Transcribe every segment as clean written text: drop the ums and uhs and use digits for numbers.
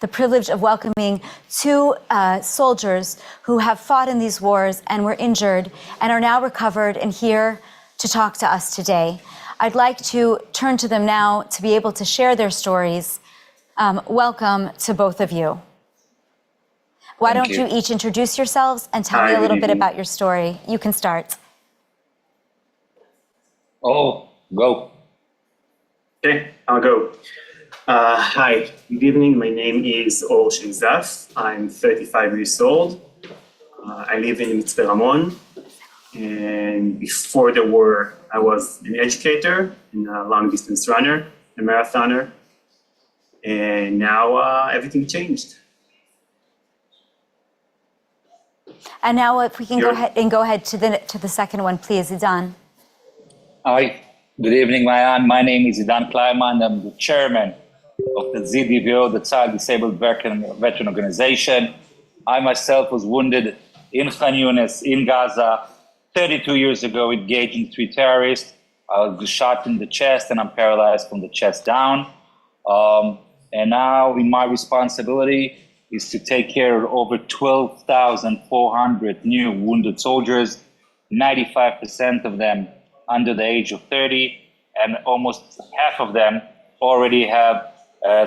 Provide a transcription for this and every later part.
the privilege of welcoming two soldiers who have fought in these wars and were injured and are now recovered and here to talk to us today. I'd like to turn to them now to be able to share their stories. Welcome to both of you. Why don't you each introduce yourselves and tell me a little bit about your story? You can start. Oh, go. Okay, I'll go. Hi, good evening. My name is Or Shenzaf. I'm 35 years old. I live in Mitzpe Ramon. And before the war, I was an educator and a long distance runner, a marathoner. And now everything changed. And now if we can go ahead to the second one, please, Ilan. Hi, good evening, Mayan. My name is Ilan Kleiman. I'm the chairman of the ZDVO, the Child Disabled Veteran Organization. I myself was wounded in Khan Yunis, in Gaza, 32 years ago, engaging 3 terrorists. I was shot in the chest and I'm paralyzed from the chest down. And now in my responsibility is to take care of over 12,400 new wounded soldiers, 95% of them under the age of 30, and almost half of them already have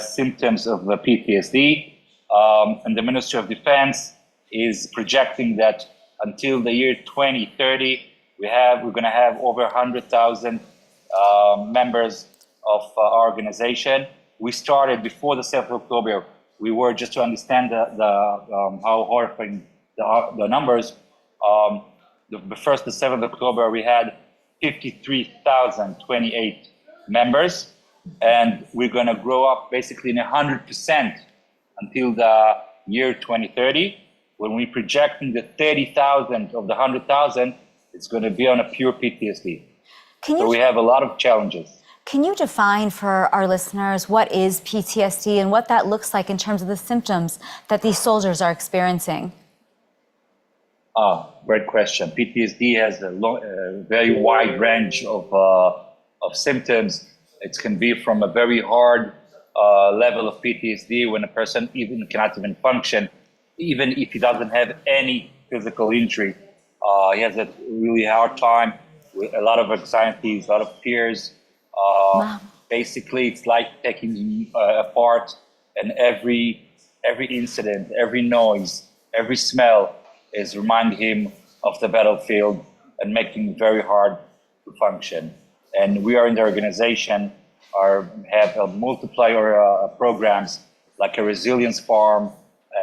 symptoms of PTSD. And the Ministry of Defense is projecting that until the year 2030, we're going to have over 100,000 members of our organization. We started before the 7th of October. We were, just to understand how horrifying the numbers, the first to 7th of October, we had 53,028 members, and we're going to grow up basically in 100% until the year 2030. When we projecting the 30,000 of the 100,000, it's going to be on a pure PTSD. So we have a lot of challenges. Can you define for our listeners what is PTSD and what that looks like in terms of the symptoms that these soldiers are experiencing? Great question. PTSD has a very wide range of symptoms. It can be from a very hard level of PTSD when a person cannot even function, even if he doesn't have any physical injury. He has a really hard time with a lot of anxiety, a lot of fears. Basically, it's like taking him apart, and every incident, every noise, every smell is reminding him of the battlefield and making it very hard to function. And we are in the organization have multiplier programs like a resilience farm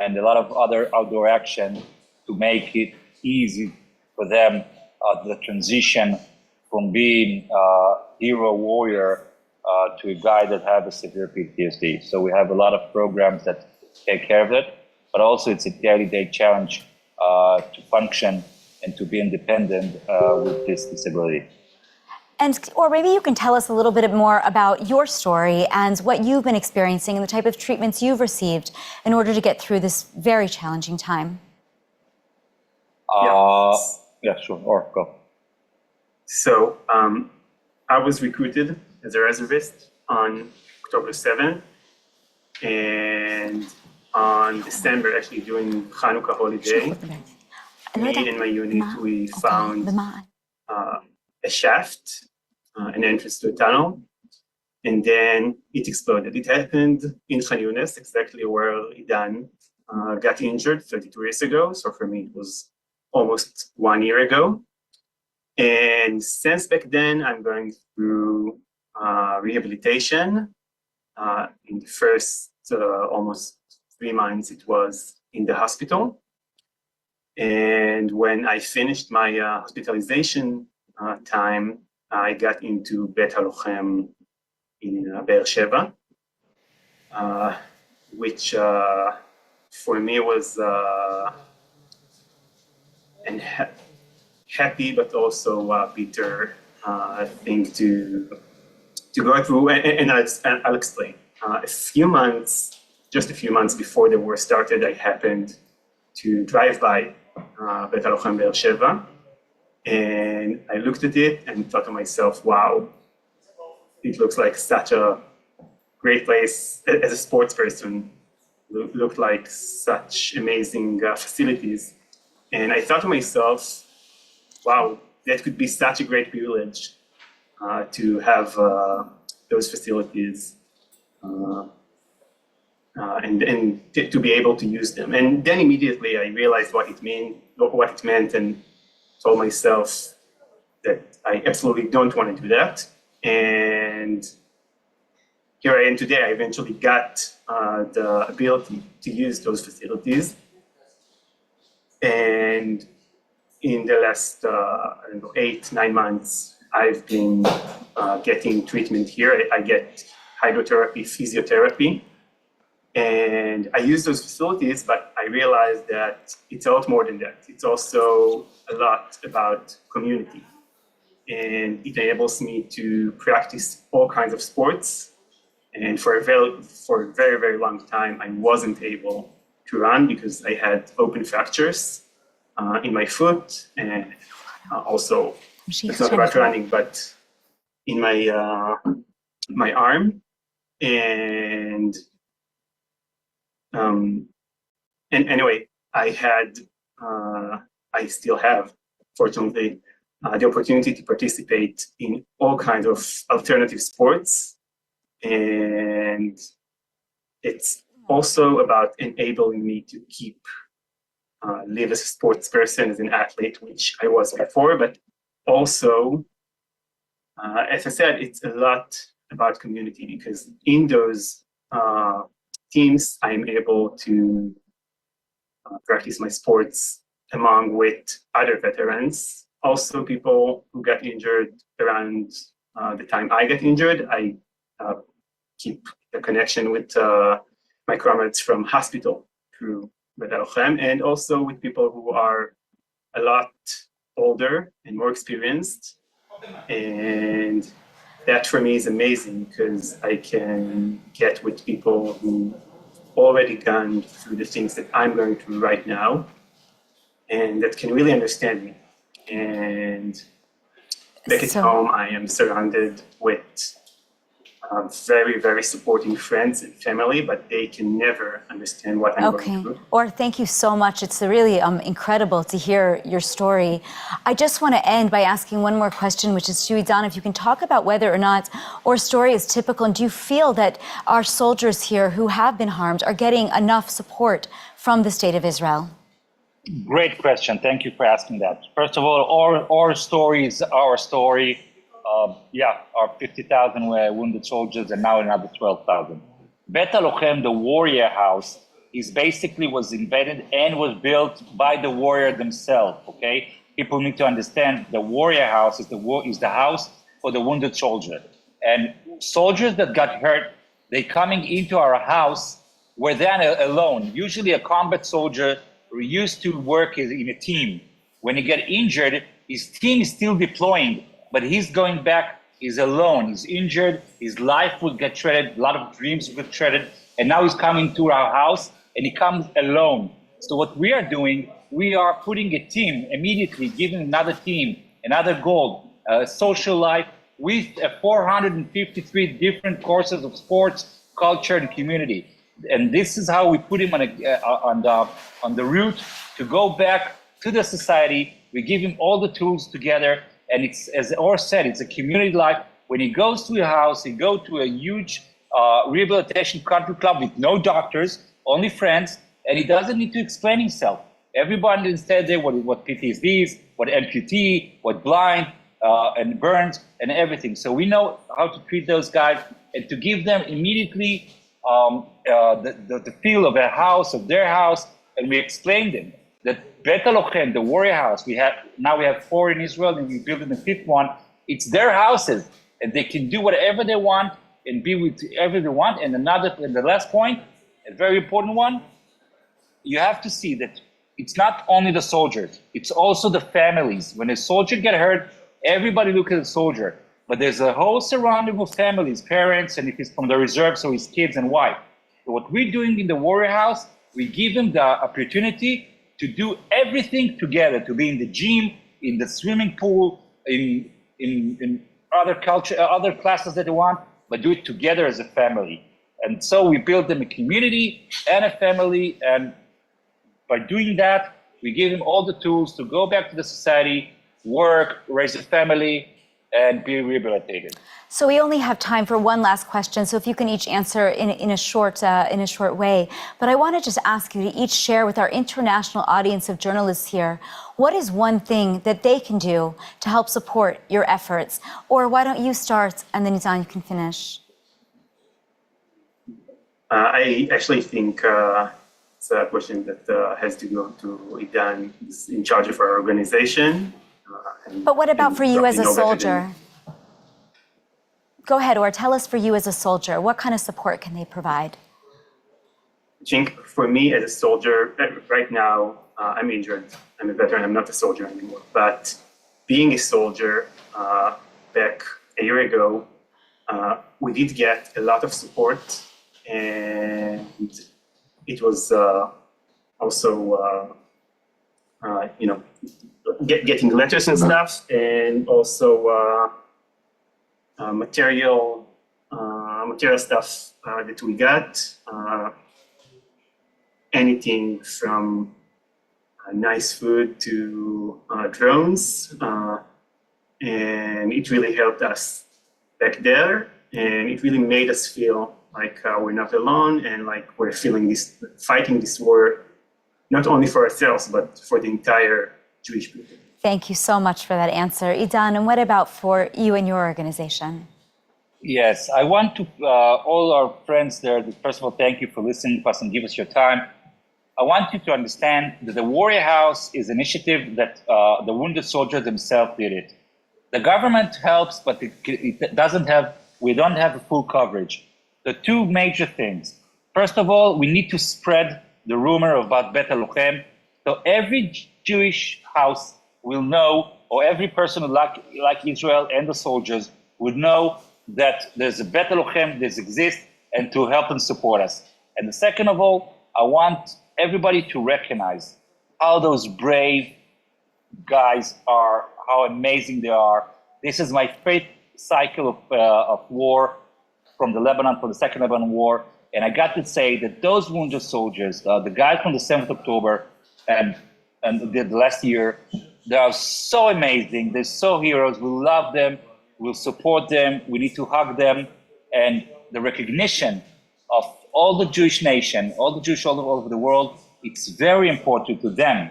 and a lot of other outdoor action to make it easy for them the transition from being a hero warrior to a guy that has a severe PTSD. So we have a lot of programs that take care of it, but also it's a daily challenge to function and to be independent with this disability. Or maybe you can tell us a little bit more about your story and what you've been experiencing and the type of treatments you've received in order to get through this very challenging time. Yeah, sure, or go. So I was recruited as a reservist on October 7th, and on December, actually during Hanukkah holiday, me and my unit, we found a shaft, an entrance to a tunnel, and then it exploded. It happened in Khan Yunis, exactly where Ilan got injured 32 years ago. So for me, it was almost 1 year ago. And since back then, I'm going through rehabilitation. In the first almost 3 months, it was in the hospital. And when I finished my hospitalization time, I got into Bet HaLochem in Be'er Sheva, which for me was happy but also bitter thing to go through, and I'll explain. Just a few months before the war started, I happened to drive by Bet HaLochem Be'er Sheva, and I looked at it and thought to myself, wow, it looks like such a great place as a sports person looked like such amazing facilities. And I thought to myself, wow, that could be such a great privilege to have those facilities and to be able to use them. And then immediately I realized what it meant, and told myself that I absolutely don't want to do that. And here I am today. I eventually got the ability to use those facilities. And in the last 8-9 months, I've been getting treatment here. I get hydrotherapy, physiotherapy, and I use those facilities, but I realized that it's a lot more than that. It's also a lot about community, and it enables me to practice all kinds of sports. And for a very, very long time, I wasn't able to run because I had open fractures in my foot, and also it's not about running, but in my my arm. And anyway, I still have, fortunately, the opportunity to participate in all kinds of alternative sports. And it's also about enabling me to live as a sports person, as an athlete, which I was before, but also, as I said, it's a lot about community, because in those teams, I'm able to practice my sports with other veterans, also people who got injured around the time I got injured. I keep the connection with my comrades from hospital through Lochem, and also with people who are a lot older and more experienced. And that for me is amazing, because I can get with people who already gone through the things that I'm going through right now, and that can really understand me. And back at home, I am surrounded with very, very supporting friends and family, but they can never understand what I'm going through. Or thank you so much. It's really incredible to hear your story. I just want to end by asking one more question, which is to Ilan, if you can talk about whether or not our story is typical, and do you feel that our soldiers here who have been harmed are getting enough support from the State of Israel? Great question. Thank you for asking that. First of all, our story is our story. Our 50,000 wounded soldiers, and now another 12,000. Bet HaLochem, the warrior house, was invented and was built by the warrior themselves. Okay, people need to understand the warrior house is the house for the wounded soldier. And soldiers that got hurt, they coming into our house were then alone. Usually, a combat soldier used to work in a team. When he get injured, his team is still deploying, but he's going back, he's alone, he's injured, his life will get shredded, a lot of dreams will get shredded, and now he's coming to our house and he comes alone. So what we are doing, we are putting a team, immediately giving another team, another goal, social life, with 453 different courses of sports, culture, and community. And this is how we put him on the route to go back to the society. We give him all the tools together. And it's, as Or said, it's a community life. When he goes to a house, he goes to a huge rehabilitation country club with no doctors, only friends, and he doesn't need to explain himself. Everybody instead there what PTSD is, what amputee, what blind, and burns, and everything. So we know how to treat those guys and to give them immediately the feel of a house, of their house, and we explain them that Bet HaLochem, the warrior house, we have 4 in Israel, and we built the 5th one. It's their houses, and they can do whatever they want and be with whoever they want. And the last point, a very important one, you have to see that it's not only the soldiers, it's also the families. When a soldier get hurt, everybody look at the soldier, but there's a whole surrounding of families, parents, and if he's from the reserve, so his kids and wife. So what we're doing in the warrior house, we give them the opportunity to do everything together, to be in the gym, in the swimming pool, in other classes that they want, but do it together as a family. And so we build them a community and a family, and by doing that, we give them all the tools to go back to the society, work, raise a family, and be rehabilitated. So we only have time for one last question, so if you can each answer in a short way. But I want to just ask you to each share with our international audience of journalists here, what is one thing that they can do to help support your efforts? Or why don't you start, and then Ilan, you can finish. I actually think it's a question that has to go to Ilan, who's in charge of our organization. But what about for you as a soldier? Go ahead, or tell us for you as a soldier, what kind of support can they provide? I think for me as a soldier, right now, I'm injured. I'm a veteran, I'm not a soldier anymore. But being a soldier back a year ago, we did get a lot of support, and it was also, getting letters and stuff, and also material stuff that we got. Anything from nice food to drones, and it really helped us back there, and it really made us feel like we're not alone, and like we're fighting this war, not only for ourselves, but for the entire Jewish people. Thank you so much for that answer. Ilan, and what about for you and your organization? Yes, I want to, all our friends there, first of all, thank you for listening to us and give us your time. I want you to understand that the Warrior House is an initiative that the wounded soldiers themselves did it. The government helps, but it doesn't have, we don't have a full coverage. The two major things. First of all, we need to spread the rumor about Bet HaLochem. So every Jewish house will know, or every person like Israel and the soldiers would know that there's a Bet HaLochem, this exists, and to help and support us. And the second of all, I want everybody to recognize how those brave guys are, how amazing they are. This is my fifth cycle of war from the Second Lebanon War. And I got to say that those wounded soldiers, the guys from the 7th of October and the last year, they are so amazing. They're so heroes. We love them. We'll support them. We need to hug them. And the recognition of all the Jewish nation, all the Jewish all over the world, it's very important to them.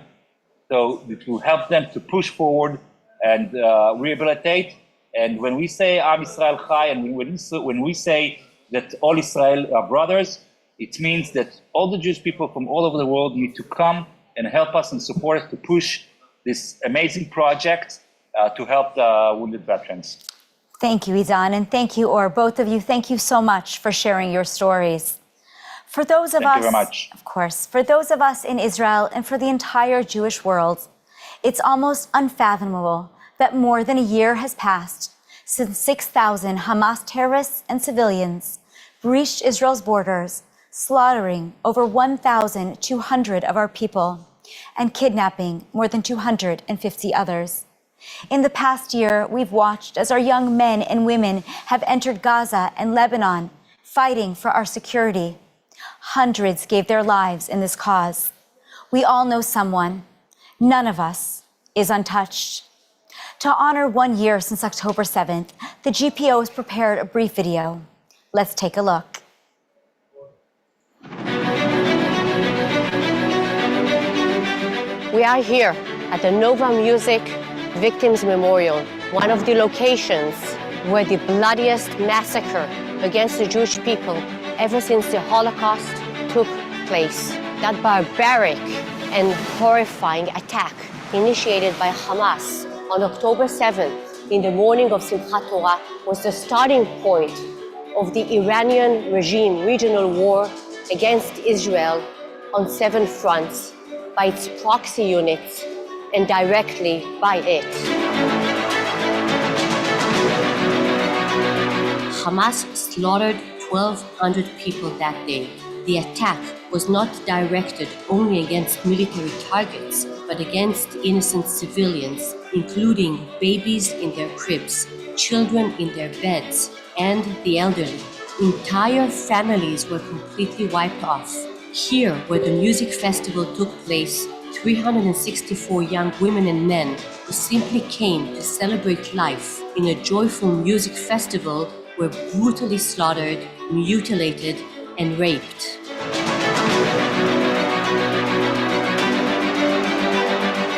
So it will help them to push forward and rehabilitate. And when we say Am Yisrael Chai, and when we say that all Israel are brothers, it means that all the Jewish people from all over the world need to come and help us and support us to push this amazing project to help the wounded veterans. Thank you, Ilan, and thank you, Or, both of you. Thank you so much for sharing your stories. For those of us, thank you very much. Of course, for those of us in Israel and for the entire Jewish world, it's almost unfathomable that more than a year has passed since 6,000 Hamas terrorists and civilians breached Israel's borders, slaughtering over 1,200 of our people and kidnapping more than 250 others. In the past year, we've watched as our young men and women have entered Gaza and Lebanon, fighting for our security. Hundreds gave their lives in this cause. We all know someone. None of us is untouched. To honor 1 year since October 7th, the GPO has prepared a brief video. Let's take a look. We are here at the Nova Music Victims Memorial, one of the locations where the bloodiest massacre against the Jewish people ever since the Holocaust took place. That barbaric and horrifying attack initiated by Hamas on October 7th in the morning of Simchat Torah was the starting point of the Iranian regime regional war against Israel on 7 fronts by its proxy units and directly by it. Hamas slaughtered 1,200 people that day. The attack was not directed only against military targets, but against innocent civilians, including babies in their cribs, children in their beds, and the elderly. Entire families were completely wiped off. Here, where the music festival took place, 364 young women and men who simply came to celebrate life in a joyful music festival were brutally slaughtered, mutilated, and raped.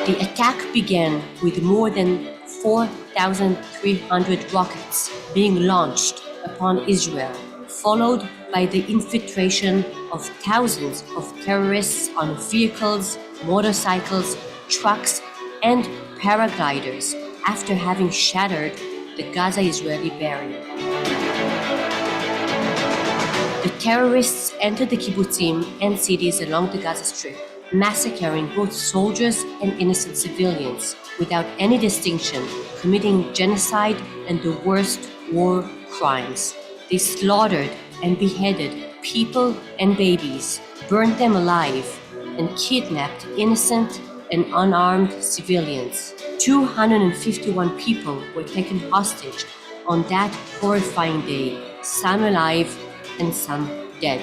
The attack began with more than 4,300 rockets being launched upon Israel, followed by the infiltration of thousands of terrorists on vehicles, motorcycles, trucks, and paragliders after having shattered the Gaza-Israeli barrier. The terrorists entered the kibbutzim and cities along the Gaza Strip, massacring both soldiers and innocent civilians without any distinction, committing genocide and the worst war crimes. They slaughtered and beheaded people and babies, burned them alive, and kidnapped innocent and unarmed civilians. 251 people were taken hostage on that horrifying day, some alive and some dead.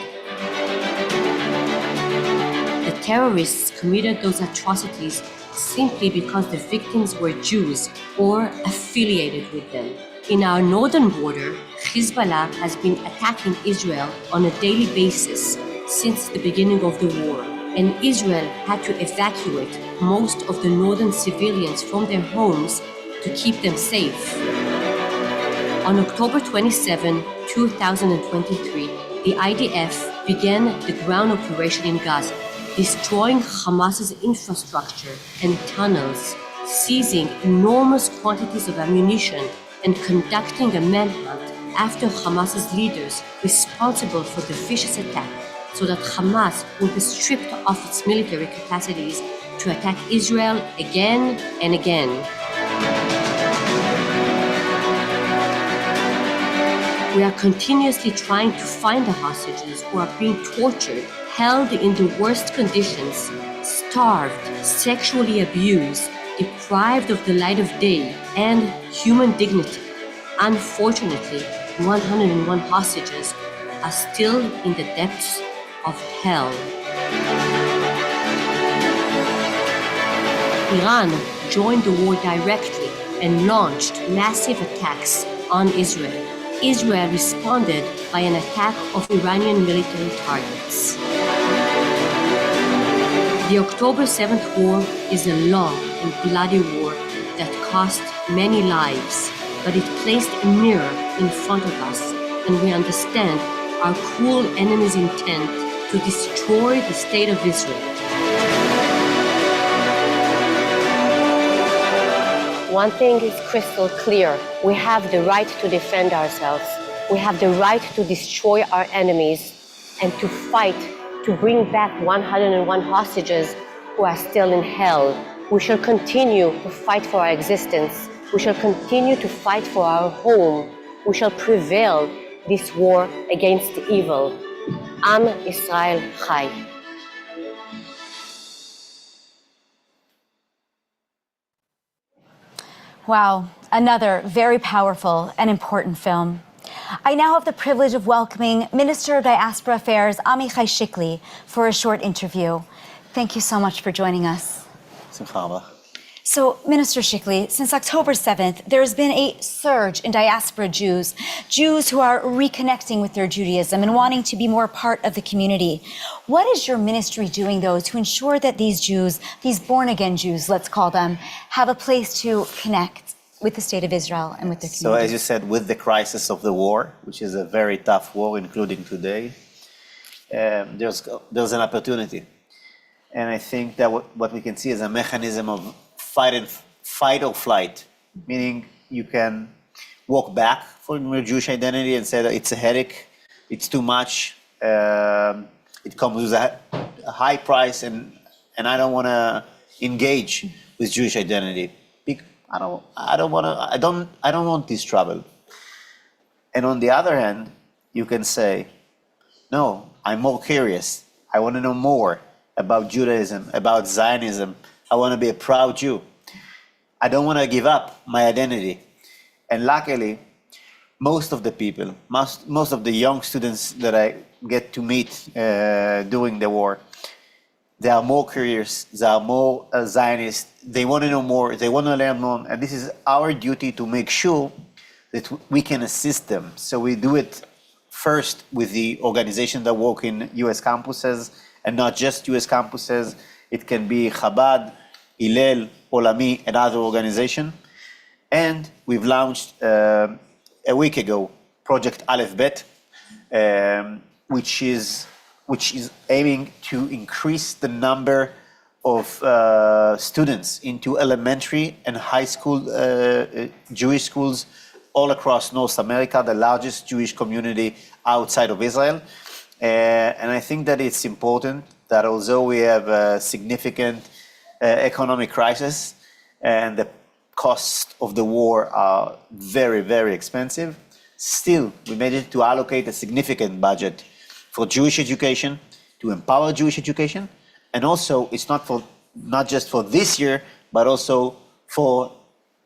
The terrorists committed those atrocities simply because the victims were Jews or affiliated with them. In our northern border, Hezbollah has been attacking Israel on a daily basis since the beginning of the war, and Israel had to evacuate most of the northern civilians from their homes to keep them safe. On October 27, 2023, the IDF began the ground operation in Gaza, destroying Hamas's infrastructure and tunnels, seizing enormous quantities of ammunition, and conducting a manhunt after Hamas's leaders responsible for the vicious attack, so that Hamas would be stripped of its military capacities to attack Israel again and again. We are continuously trying to find the hostages who are being tortured, held in the worst conditions, starved, sexually abused, deprived of the light of day and human dignity. Unfortunately, 101 hostages are still in the depths of hell. Iran joined the war directly and launched massive attacks on Israel. Israel responded by an attack of Iranian military targets. The October 7th war is a long and bloody war that cost many lives, but it placed a mirror in front of us, and we understand our cruel enemy's intent to destroy the state of Israel. One thing is crystal clear. We have the right to defend ourselves. We have the right to destroy our enemies and to fight to bring back 101 hostages who are still in hell. We shall continue to fight for our existence. We shall continue to fight for our home. We shall prevail this war against evil. Am Israel Chai. Wow, another very powerful and important film. I now have the privilege of welcoming Minister of Diaspora Affairs, Amichai Shikli, for a short interview. Thank you so much for joining us. So, Minister Shikli, since October 7th, there has been a surge in diaspora Jews who are reconnecting with their Judaism and wanting to be more part of the community. What is your ministry doing, though, to ensure that these Jews, these born-again Jews, let's call them, have a place to connect with the state of Israel and with their community? So, as you said, with the crisis of the war, which is a very tough war, including today, there's an opportunity. And I think that what we can see is a mechanism of fight or flight, meaning you can walk back from your Jewish identity and say that it's a headache, it's too much, it comes with a high price, and I don't want to engage with Jewish identity. I don't want this trouble. And on the other hand, you can say, no, I'm more curious. I want to know more about Judaism, about Zionism. I want to be a proud Jew. I don't want to give up my identity. And luckily, most of the people, most of the young students that I get to meet during the war, they are more curious, they are more Zionist, they want to know more, they want to learn more, and this is our duty to make sure that we can assist them. So we do it first with the organizations that work in US campuses, and not just US campuses. It can be Chabad, Hillel, Olami, and other organizations. And we've launched a week ago Project Aleph Bet, which is aiming to increase the number of students into elementary and high school Jewish schools all across North America, the largest Jewish community outside of Israel. And I think that it's important that although we have a significant economic crisis and the costs of the war are very, very expensive, still we managed to allocate a significant budget for Jewish education, to empower Jewish education, and also it's not just for this year, but also for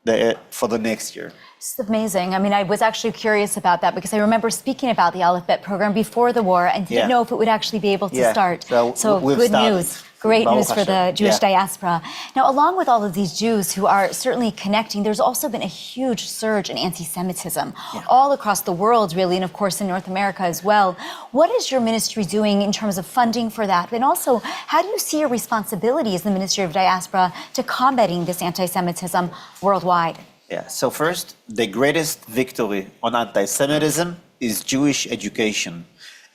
the next year. It's amazing. I mean, I was actually curious about that because I remember speaking about the Aleph Bet program before the war and didn't know if it would actually be able to start. So good news. Great news for the Jewish diaspora. Now, along with all of these Jews who are certainly connecting, there's also been a huge surge in anti-Semitism all across the world, really, and of course in North America as well. What is your ministry doing in terms of funding for that? And also, how do you see your responsibility as the Ministry of Diaspora to combating this anti-Semitism worldwide? Yeah, so first, the greatest victory on anti-Semitism is Jewish education.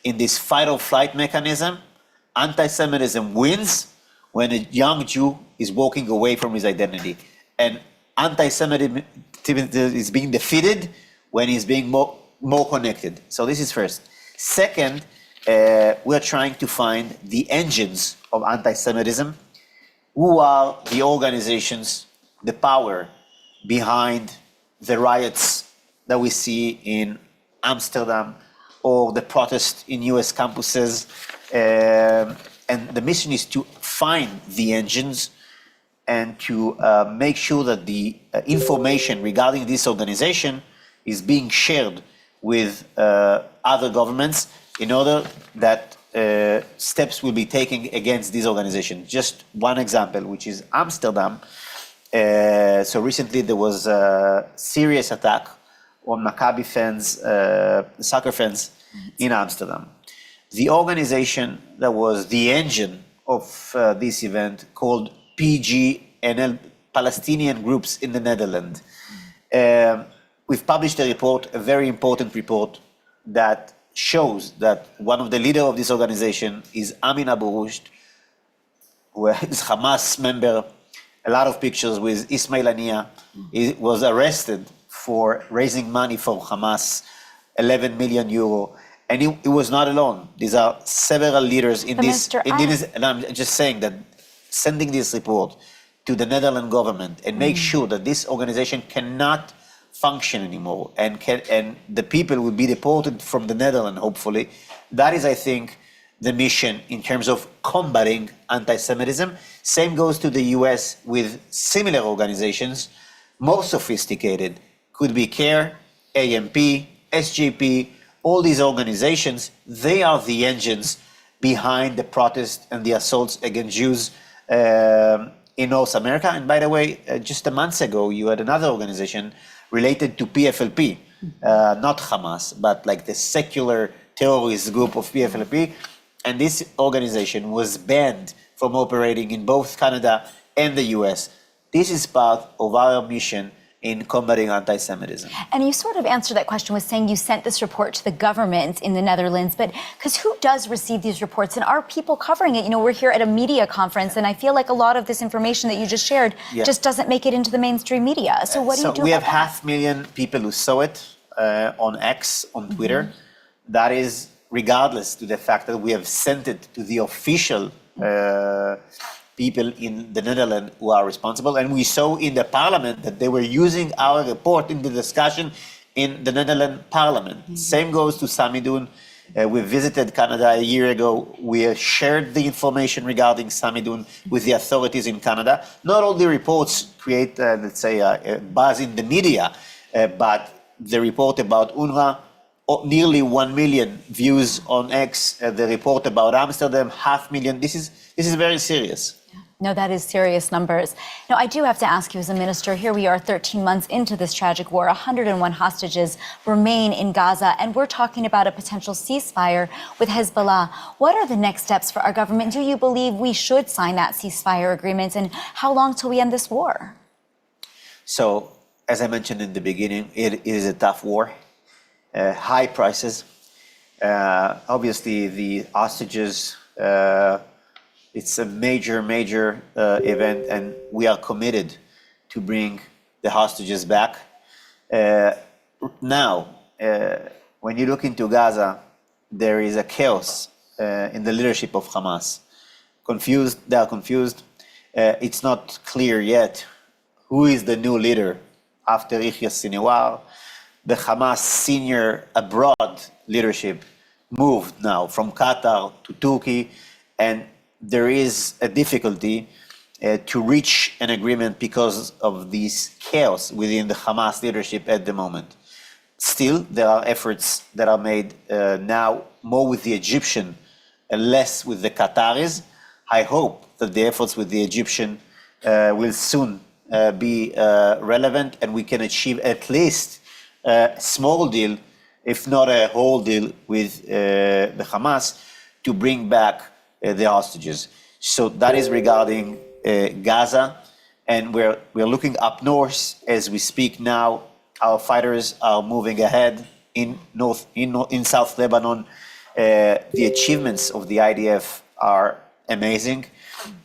In this fight or flight mechanism, anti-Semitism wins when a young Jew is walking away from his identity. And anti-Semitism is being defeated when he's being more connected. So this is first. Second, we're trying to find the engines of anti-Semitism. Who are the organizations, the power behind the riots that we see in Amsterdam or the protest in US campuses? And the mission is to find the engines and to make sure that the information regarding this organization is being shared with other governments in order that steps will be taken against this organization. Just one example, which is Amsterdam. So recently there was a serious attack on Maccabi fans, soccer fans in Amsterdam. The organization that was the engine of this event, called PGNL, Palestinian Groups in the Netherlands. We've published a report, a very important report, that shows that one of the leaders of this organization is Amin Abu Rushd, who is Hamas member. A lot of pictures with Ismail Haniyeh. He was arrested for raising money for Hamas, 11 million euro. And he was not alone. These are several leaders in this. And I'm just saying that sending this report to the Netherlands government and make sure that this organization cannot function anymore and the people will be deported from the Netherlands, hopefully. That is, I think, the mission in terms of combating anti-Semitism. Same goes to the US with similar organizations, more sophisticated. Could be CARE, AMP, SJP, all these organizations, they are the engines behind the protest and the assaults against Jews in North America. And by the way, just a month ago, you had another organization related to PFLP, not Hamas, but like the secular terrorist group of PFLP. And this organization was banned from operating in both Canada and the US. This is part of our mission in combating anti-Semitism. And you sort of answered that question with saying you sent this report to the government in the Netherlands, but because who does receive these reports and are people covering it? You know, we're here at a media conference and I feel like a lot of this information that you just shared just doesn't make it into the mainstream media. So what do you do about that? We have 500,000 people who saw it on X, on Twitter. That is regardless to the fact that we have sent it to the official people in the Netherlands who are responsible. And we saw in the parliament that they were using our report in the discussion in the Netherlands parliament. Same goes to Samidun. We visited Canada a year ago. We shared the information regarding Samidun with the authorities in Canada. Not all the reports create, let's say, a buzz in the media, but the report about UNRWA, nearly 1 million views on X. The report about Amsterdam, 500,000. This is very serious. No, that is serious numbers. Now, I do have to ask you as a minister, here we are 13 months into this tragic war, 101 hostages remain in Gaza, and we're talking about a potential ceasefire with Hezbollah. What are the next steps for our government? Do you believe we should sign that ceasefire agreement, and how long till we end this war? So, as I mentioned in the beginning, it is a tough war, high prices. Obviously, the hostages, it's a major event, and we are committed to bring the hostages back. Now, when you look into Gaza, there is a chaos in the leadership of Hamas. They are confused. It's not clear yet who is the new leader after Yahya Sinwar. The Hamas senior abroad leadership moved now from Qatar to Turkey, and there is a difficulty to reach an agreement because of this chaos within the Hamas leadership at the moment. Still, there are efforts that are made now more with the Egyptian and less with the Qataris. I hope that the efforts with the Egyptian will soon be relevant, and we can achieve at least a small deal, if not a whole deal, with the Hamas to bring back the hostages. So that is regarding Gaza, and we're looking up north as we speak now. Our fighters are moving ahead in South Lebanon. The achievements of the IDF are amazing.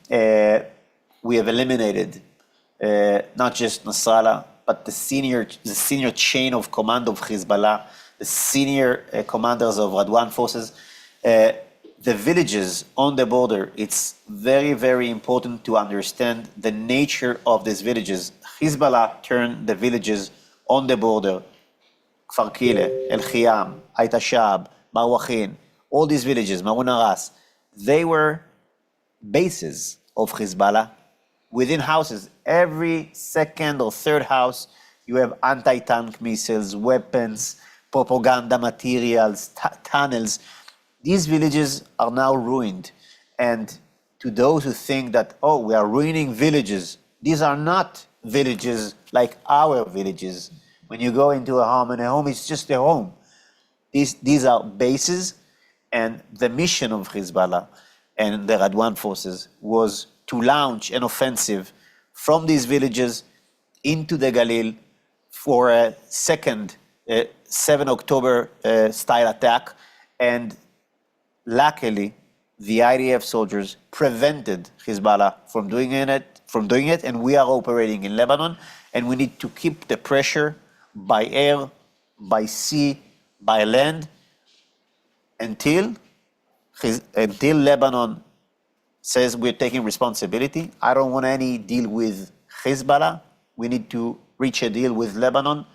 We have eliminated not just Nasrallah, but the senior chain of command of Hezbollah, the senior commanders of Radwan forces. The villages on the border, it's very important to understand the nature of these villages. Hezbollah turned the villages on the border, Kfar Kile, El Khiyam, Ait Shab, Marwachin, all these villages, Marun Aras, they were bases of Hezbollah within houses. Every second or third house, you have anti-tank missiles, weapons, propaganda materials, tunnels. These villages are now ruined. And to those who think that, oh, we are ruining villages, these are not villages like our villages. When you go into a home, and a home is just a home. These are bases, and the mission of Hezbollah and the Radwan forces was to launch an offensive from these villages into the Galil for a second 7 October style attack. And luckily, the IDF soldiers prevented Hezbollah from doing it, and we are operating in Lebanon, and we need to keep the pressure by air, by sea, by land, until Lebanon says we're taking responsibility. I don't want any deal with Hezbollah. We need to reach a deal with Lebanon.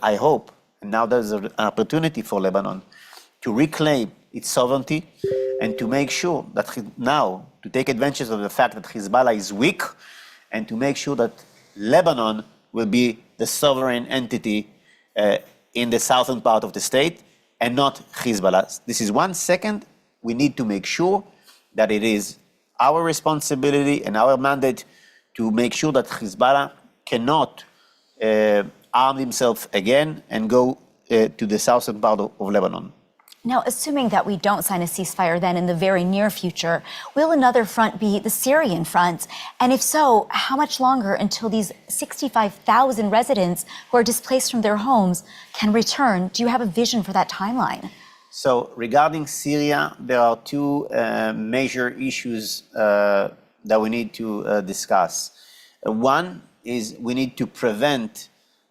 I hope, and now there's an opportunity for Lebanon to reclaim its sovereignty and to make sure that now, to take advantage of the fact that Hezbollah is weak, and to make sure that Lebanon will be the sovereign entity in the southern part of the state and not Hezbollah. This is 1 second. We need to make sure that it is our responsibility and our mandate to make sure that Hezbollah cannot arm himself again and go to the southern part of Lebanon. Now, assuming that we don't sign a ceasefire then in the very near future, will another front be the Syrian front? And if so, how much longer until these 65,000 residents who are displaced from their homes can return? Do you have a vision for that timeline? So regarding Syria, there are two major issues that we need to discuss. One is we need to prevent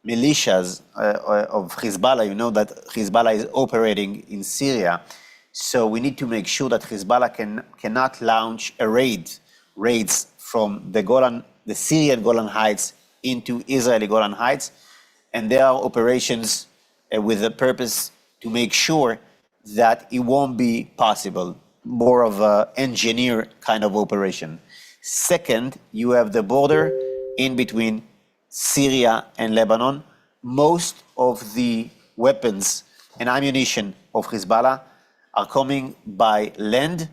militias of Hezbollah. You know that Hezbollah is operating in Syria. So we need to make sure that Hezbollah cannot launch raids from the Syrian Golan Heights into Israeli Golan Heights. And there are operations with the purpose to make sure that it won't be possible, more of an engineer kind of operation. Second, you have the border in between Syria and Lebanon. most of the weapons and ammunition of Hezbollah are coming by land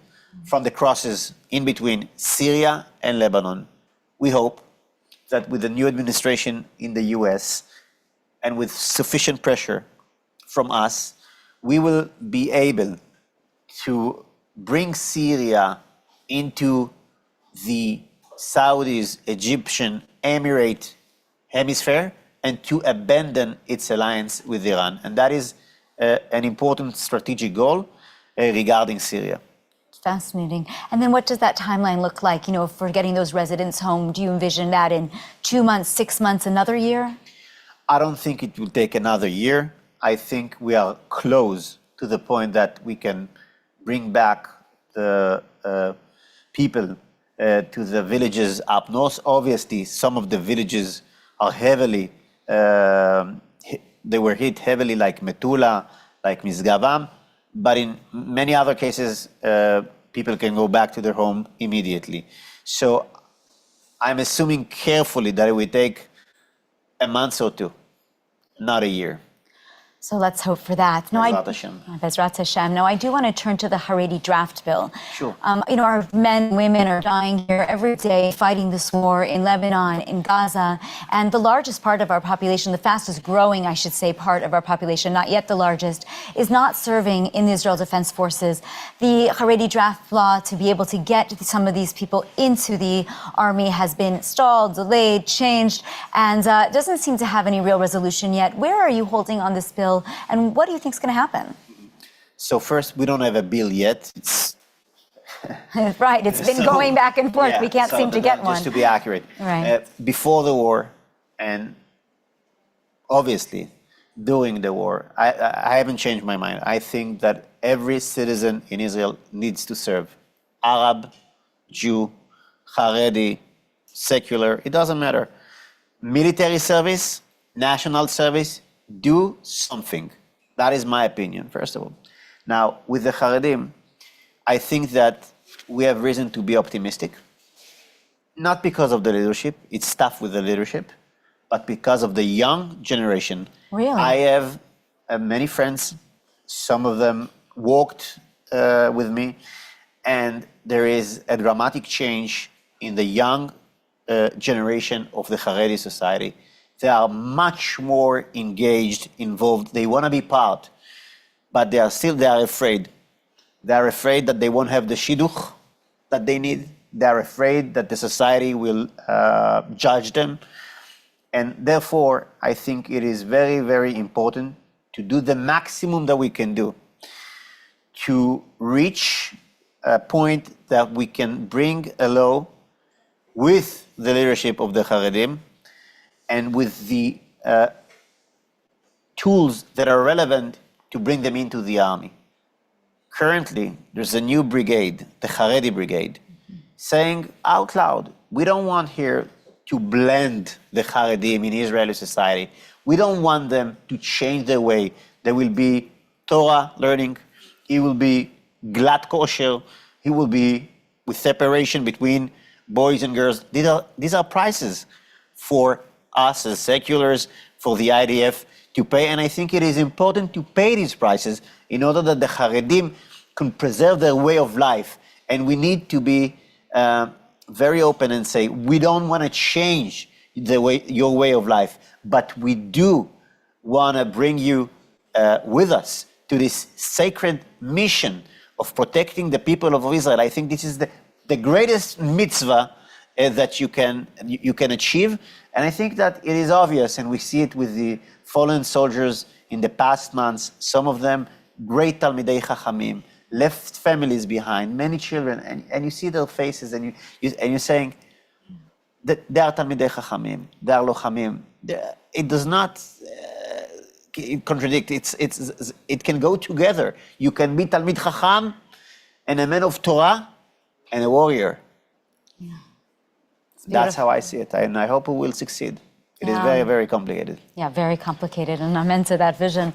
from the crosses in between Syria and Lebanon. We hope that with the new administration in the US and with sufficient pressure from us, we will be able to bring Syria into the Saudis, Egyptian, Emirate hemisphere and to abandon its alliance with Iran. And that is an important strategic goal regarding Syria. Fascinating. And then what does that timeline look like, for getting those residents home? Do you envision that in 2 months, 6 months, another year? I don't think it will take another year. I think we are close to the point that we can bring back the people to the villages up north. Obviously, some of the villages are heavily, they were hit heavily, like Metula, like Misgavam, but in many other cases, people can go back to their home immediately. So I'm assuming carefully that it will take a month or two, not a year. So let's hope for that. Bezrat Hashem. Bezrat Hashem. Now, I do want to turn to the Haredi draft bill. Sure. Our men and women are dying here every day fighting this war in Lebanon, in Gaza, and the largest part of our population, the fastest growing, I should say, part of our population, not yet the largest, is not serving in the Israel Defense Forces. The Haredi draft law to be able to get some of these people into the army has been stalled, delayed, changed, and doesn't seem to have any real resolution yet. Where are you holding on this bill? And what do you think is going to happen? So first, we don't have a bill yet. It's right, it's been going back and forth. Yeah, we can't seem to get one. Just to be accurate. Right. Before the war, and obviously during the war, I haven't changed my mind. I think that every citizen in Israel needs to serve. Arab, Jew, Haredi, secular, it doesn't matter. Military service, national service, do something. That is my opinion, first of all. Now, with the Haredim, I think that we have reason to be optimistic. Not because of the leadership, it's tough with the leadership, but because of the young generation. Really? I have many friends, some of them walked with me, and there is a dramatic change in the young generation of the Haredi society. They are much more engaged, involved. They want to be part, but they are afraid. They are afraid that they won't have the shidduch that they need. They are afraid that the society will judge them. And therefore, I think it is very, very important to do the maximum that we can do to reach a point that we can bring a law with the leadership of the Haredim and with the tools that are relevant to bring them into the army. Currently, there's a new brigade, the Haredi brigade, saying out loud, we don't want here to blend the Haredim in Israeli society. We don't want them to change their way. There will be Torah learning. It will be glad kosher. It will be with separation between boys and girls. These are prices for us as seculars, for the IDF to pay. And I think it is important to pay these prices in order that the Haredim can preserve their way of life. And we need to be very open and say, we don't want to change your way of life, but we do want to bring you with us to this sacred mission of protecting the people of Israel. I think this is the greatest mitzvah that you can achieve. And I think that it is obvious, and we see it with the fallen soldiers in the past months, some of them great Talmidei Chachamim, left families behind, many children, and you see their faces, and you're saying that they are Talmidei Chachamim, they are Lochamim. It does not contradict. It can go together. You can be Talmid Chacham and a man of Torah and a warrior. Yeah. That's how I see it, and I hope we will succeed. It is very, very complicated. Yeah, very complicated, and I'm into that vision.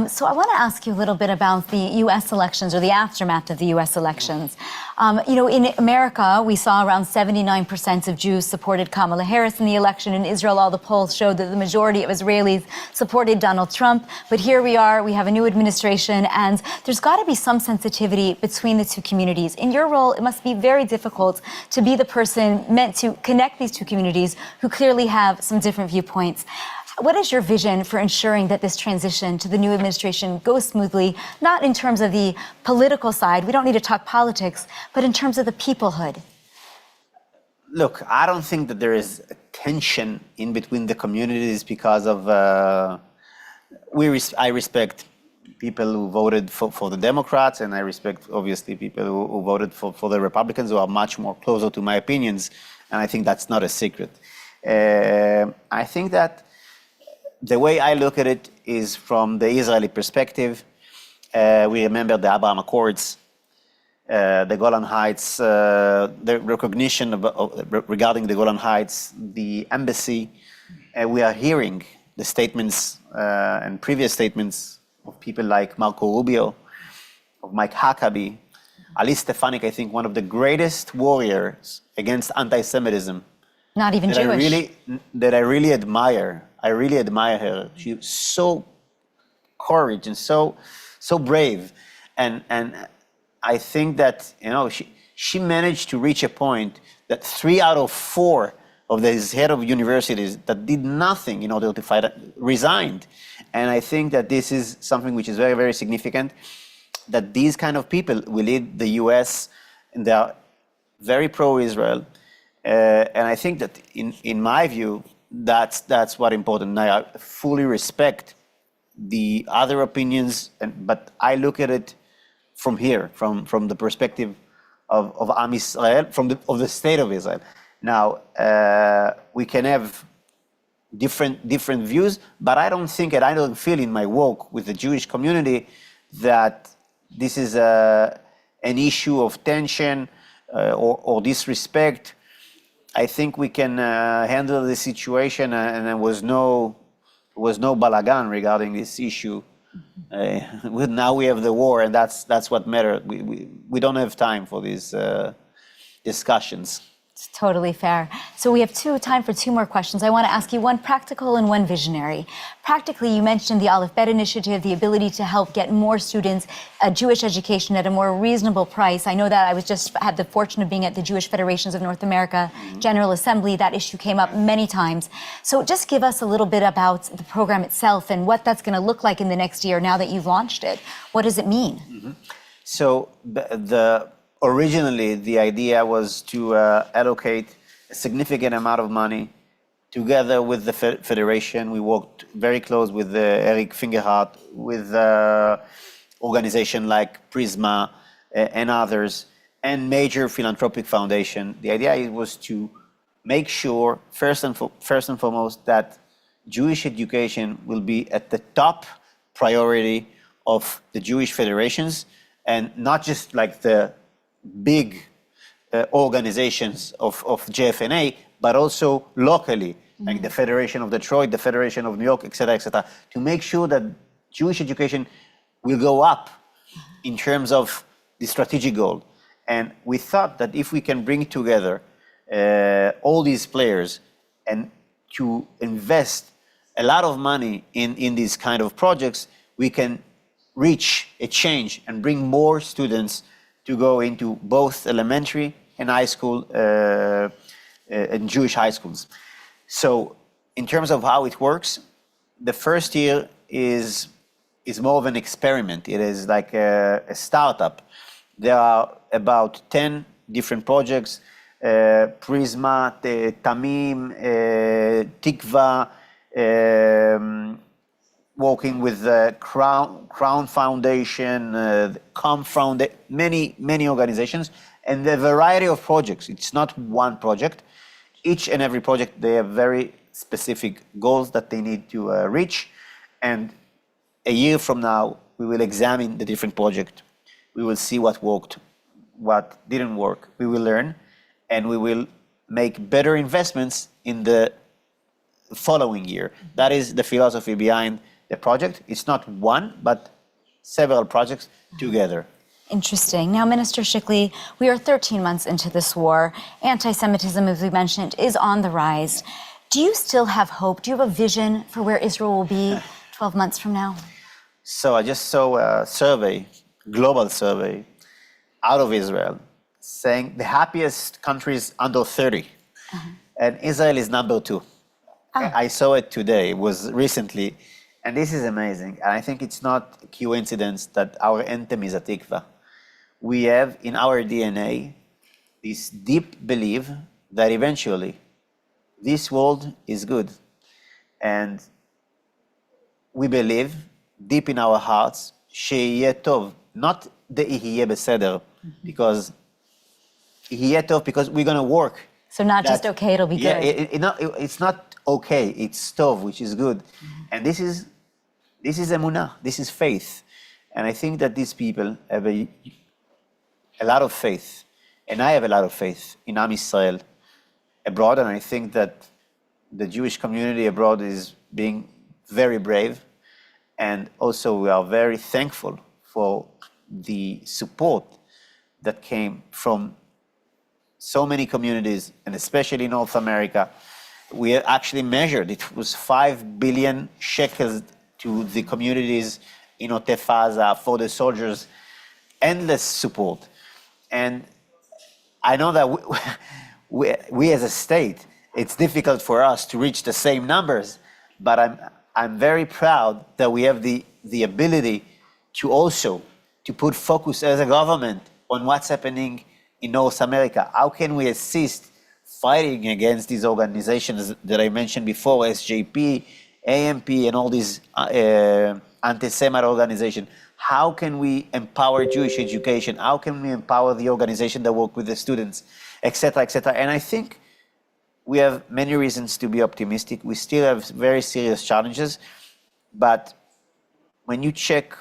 So I want to ask you a little bit about the U.S. elections or the aftermath of the U.S. elections. In America, we saw around 79% of Jews supported Kamala Harris in the election. In Israel, all the polls showed that the majority of Israelis supported Donald Trump. But here we are, we have a new administration, and there's got to be some sensitivity between the two communities. In your role, it must be very difficult to be the person meant to connect these two communities who clearly have some different viewpoints. What is your vision for ensuring that this transition to the new administration goes smoothly, not in terms of the political side, we don't need to talk politics, but in terms of the peoplehood? Look, I don't think that there is a tension in between the communities because of, I respect people who voted for the Democrats, and I respect, obviously, people who voted for the Republicans, who are much more closer to my opinions, and I think that's not a secret. I think that the way I look at it is from the Israeli perspective. We remember the Abraham Accords, the Golan Heights, the recognition regarding the Golan Heights, the embassy. We are hearing the statements and previous statements of people like Marco Rubio, of Mike Huckabee, Ali Stefanik, I think one of the greatest warriors against anti-Semitism. Not even Jewish. That I really admire. I really admire her. She's so courage and so brave, and I think that she managed to reach a point that 3 out of 4 of these head of universities that did nothing in order to fight resigned, and I think that this is something which is very, very significant. That these kind of people will lead the U.S. and they are very pro-Israel. And I think that, in my view, that's what important. I fully respect the other opinions, but I look at it from here, from the perspective of Am Israel, of the state of Israel. Now, we can have different views, but I don't think, and I don't feel in my work with the Jewish community that this is an issue of tension or disrespect. I think we can handle the situation, and there was no balagan regarding this issue. Now we have the war, and that's what matters. We don't have time for these discussions. It's totally fair. So we have time for 2 more questions. I want to ask you one practical and one visionary. Practically, you mentioned the Aleph Bet initiative, the ability to help get more students a Jewish education at a more reasonable price. I know that I had the fortune of being at the Jewish Federations of North America General Assembly. That issue came up many times. So just give us a little bit about the program itself and what that's going to look like in the next year now that you've launched it. What does it mean? Mm-hmm. So originally, the idea was to allocate a significant amount of money together with the Federation. We worked very close with Eric Fingerhardt, with organizations like Prisma and others, and major philanthropic foundation. The idea was to make sure, first and foremost, that Jewish education will be at the top priority of the Jewish federations, and not just like the big organizations of JFNA, but also locally, like the Federation of Detroit, the Federation of New York, et cetera, to make sure that Jewish education will go up in terms of the strategic goal. And we thought that if we can bring together all these players and to invest a lot of money in these kind of projects, we can reach a change and bring more students to go into both elementary and high school and Jewish high schools. So in terms of how it works, the first year is more of an experiment. It is like a startup. There are about 10 different projects, Prisma, Tamim, Tikva, working with the Crown Foundation, Com Foundation, many organizations, and the variety of projects. It's not one project. Each and every project, they have very specific goals that they need to reach. And a year from now, we will examine the different projects. We will see what worked, what didn't work. We will learn, and we will make better investments in the following year. That is the philosophy behind the project. It's not one, but several projects together. Interesting. Now, Minister Shikli, we are 13 months into this war. Anti-Semitism, as we mentioned, is on the rise. Do you still have hope? Do you have a vision for where Israel will be 12 months from now? So I just saw a survey, global survey, out of Israel, saying the happiest countries under 30, and Israel is number 2. I saw it today, it was recently, and this is amazing. And I think it's not a coincidence that our anthem is a tikva. We have in our DNA this deep belief that eventually this world is good. And we believe deep in our hearts, שיהיה טוב, not the יהיה בסדר, because יהיה טוב because we're going to work. So not just okay, it'll be good. It's not okay, it's tov, which is good. And this is emunah, this is faith. And I think that these people have a lot of faith, and I have a lot of faith in Am Yisrael abroad, and I think that the Jewish community abroad is being very brave, and also we are very thankful for the support that came from so many communities, and especially North America. We actually measured, it was 5 billion shekels to the communities in Otef Aza for the soldiers, endless support. And I know that we as a state, it's difficult for us to reach the same numbers, but I'm very proud that we have the ability to also to put focus as a government on what's happening in North America. How can we assist fighting against these organizations that I mentioned before, SJP, AMP, and all these anti-Semite organizations? How can we empower Jewish education? How can we empower the organization that work with the students, et cetera, et cetera? And I think we have many reasons to be optimistic. We still have very serious challenges, but when you check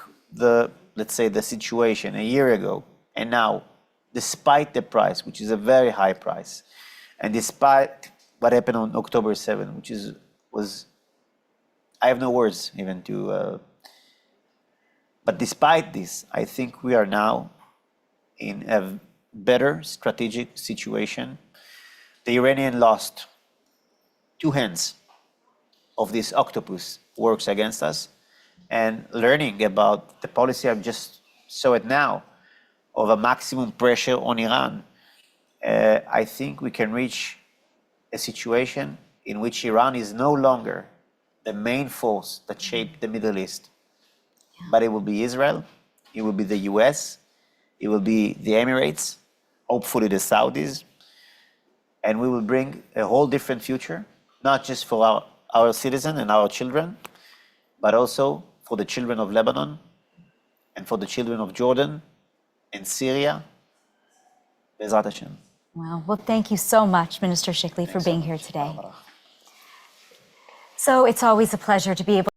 let's say the situation a year ago and now, despite the price, which is a very high price, and despite what happened on October 7, which was, I have no words even to, but despite this, I think we are now in a better strategic situation. The Iranian lost 2 hands of this octopus works against us, and learning about the policy, I just saw it now, of a maximum pressure on Iran, I think we can reach a situation in which Iran is no longer the main force that shaped the Middle East, but it will be Israel, it will be the US, it will be the Emirates, hopefully the Saudis, and we will bring a whole different future, not just for our citizens and our children, but also for the children of Lebanon and for the children of Jordan and Syria. Be'ezrat Hashem. Wow. Well, thank you so much, Minister Shikli, for being here today. So it's always a pleasure to be able